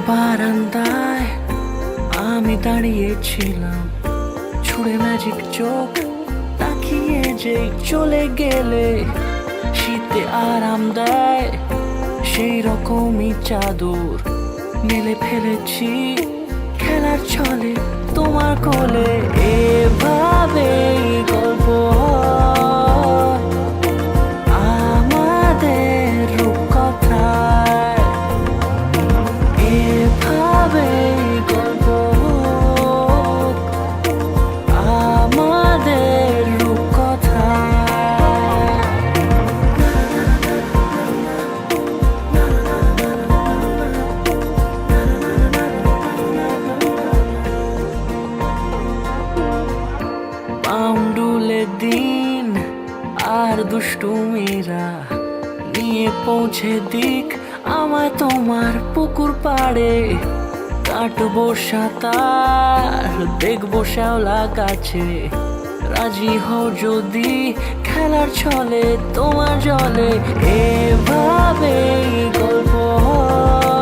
বারান্দায় আমি দাঁড়িয়েছিলাম, ছুঁড়ে ম্যাজিক চোখ তাকিয়ে যেই চলে গেলে। শীতে আরাম দেয় সেই রকমই চাদর মেলে ফেলেছি খেলার ছলে তোমার কোলে। এভাবেই গল্প হয় আমাদের রূপকথায়, এভাবেই গল্প হোক আমাদের রূপকথায়। পাউন্ডুলে দিন আর দুষ্টুমিরা নিয়ে পৌঁছে দিক আমায় তোমার পুকুর পাড়ে। কাটবো সাঁতার, দেখবো শ্যাওলা গাছে, রাজি হও যদি খেলার ছলে তোমার জলে। এভাবেই গল্প হয়